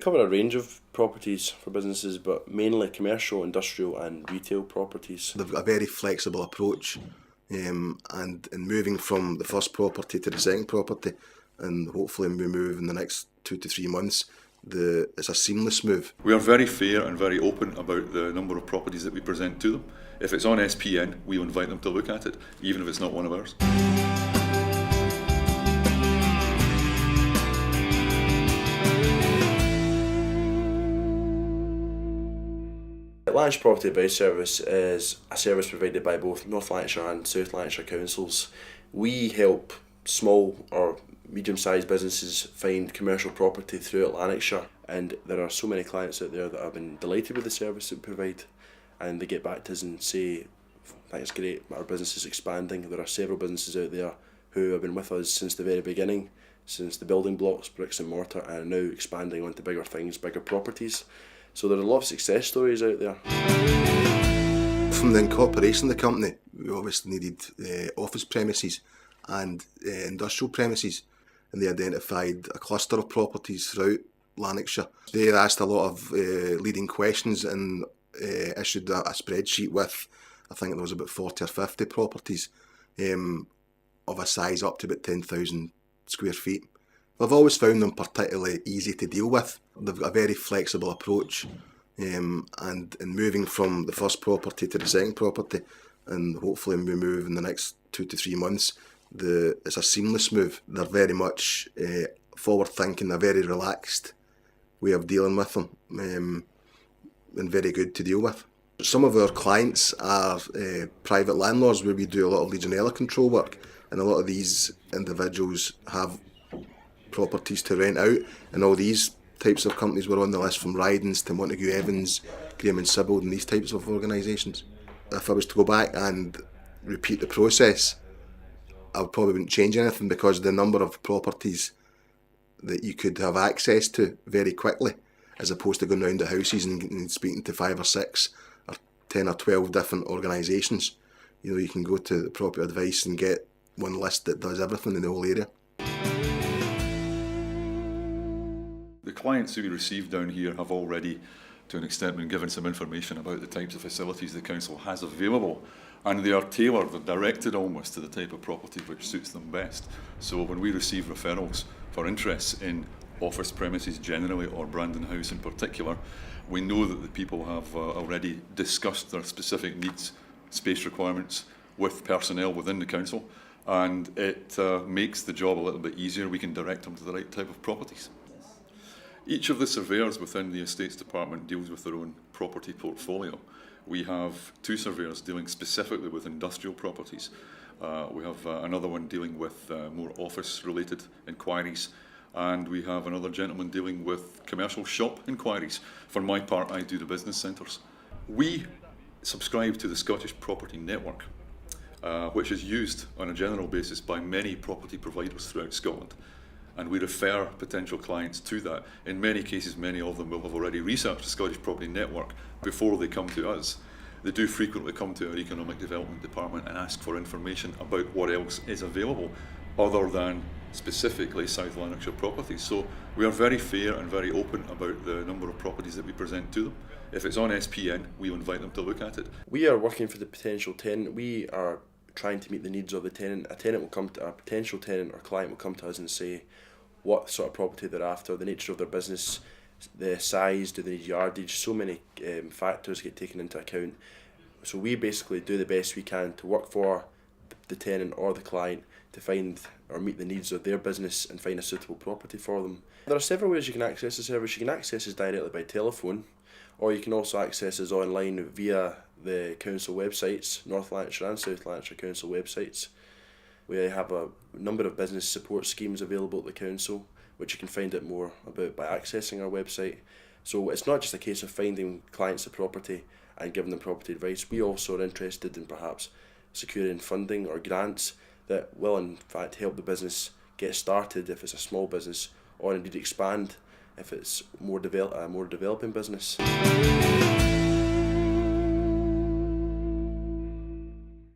cover a range of properties for businesses, but mainly commercial, industrial and retail properties. They've got a very flexible approach, and in moving from the first property to the second property, and hopefully we move in the next 2 to 3 months, it's a seamless move. We are very fair and very open about the number of properties that we present to them. If it's on SPN, we invite them to look at it, even if it's not one of ours. Lanarkshire Property Advice Service is a service provided by both North Lanarkshire and South Lanarkshire councils. We help small or medium-sized businesses find commercial property throughout Lanarkshire, and there are so many clients out there that have been delighted with the service that we provide, and they get back to us and say, "Thanks, great, our business is expanding." There are several businesses out there who have been with us since the very beginning, since the building blocks, bricks and mortar, and are now expanding onto bigger things, bigger properties. So there are a lot of success stories out there. From the incorporation of the company, we obviously needed office premises and industrial premises, and they identified a cluster of properties throughout Lanarkshire. They asked a lot of leading questions and issued a spreadsheet with, I think there was about 40 or 50 properties of a size up to about 10,000 square feet. We've always found them particularly easy to deal with. They've got a very flexible approach, and in moving from the first property to the second property, and hopefully we move in the next 2 to 3 months, it's a seamless move. They're very much forward thinking, a very relaxed way of dealing with them, and very good to deal with. Some of our clients are private landlords where we do a lot of Legionella control work, and a lot of these individuals have properties to rent out, and all these types of companies were on the list, from Rydens to Montague Evans, Graham and Sibbald, and these types of organisations. If I was to go back and repeat the process, I probably wouldn't change anything, because the number of properties that you could have access to very quickly, as opposed to going round to houses and speaking to 5 or 6 or 10 or 12 different organisations. You know, you can go to the Property Advice and get one list that does everything in the whole area. The clients who we receive down here have already, to an extent, been given some information about the types of facilities the council has available, and they are tailored, they're directed almost to the type of property which suits them best. So when we receive referrals for interests in office premises generally, or Brandon House in particular, we know that the people have already discussed their specific needs, space requirements with personnel within the council, and it makes the job a little bit easier. We can direct them to the right type of properties. Each of the surveyors within the Estates Department deals with their own property portfolio. We have 2 surveyors dealing specifically with industrial properties. We have another one dealing with more office-related inquiries, and we have another gentleman dealing with commercial shop inquiries. For my part, I do the business centres. We subscribe to the Scottish Property Network, which is used on a general basis by many property providers throughout Scotland, and we refer potential clients to that. In many cases, many of them will have already researched the Scottish Property Network before they come to us. They do frequently come to our Economic Development Department and ask for information about what else is available other than specifically South Lanarkshire properties. So we are very fair and very open about the number of properties that we present to them. If it's on SPN, we invite them to look at it. We are working for the potential tenant. We are trying to meet the needs of the tenant. A potential tenant or client will come to us and say what sort of property they're after, the nature of their business, the size, do they need yardage, so many factors get taken into account. So we basically do the best we can to work for the tenant or the client to find or meet the needs of their business and find a suitable property for them. There are several ways you can access the service. You can access us directly by telephone, or you can also access us online via the council websites, North Lanarkshire and South Lanarkshire council websites. We have a number of business support schemes available at the council, which you can find out more about by accessing our website. So it's not just a case of finding clients a property and giving them property advice. We also are interested in perhaps securing funding or grants that will in fact help the business get started if it's a small business, or indeed expand if it's a more developing business.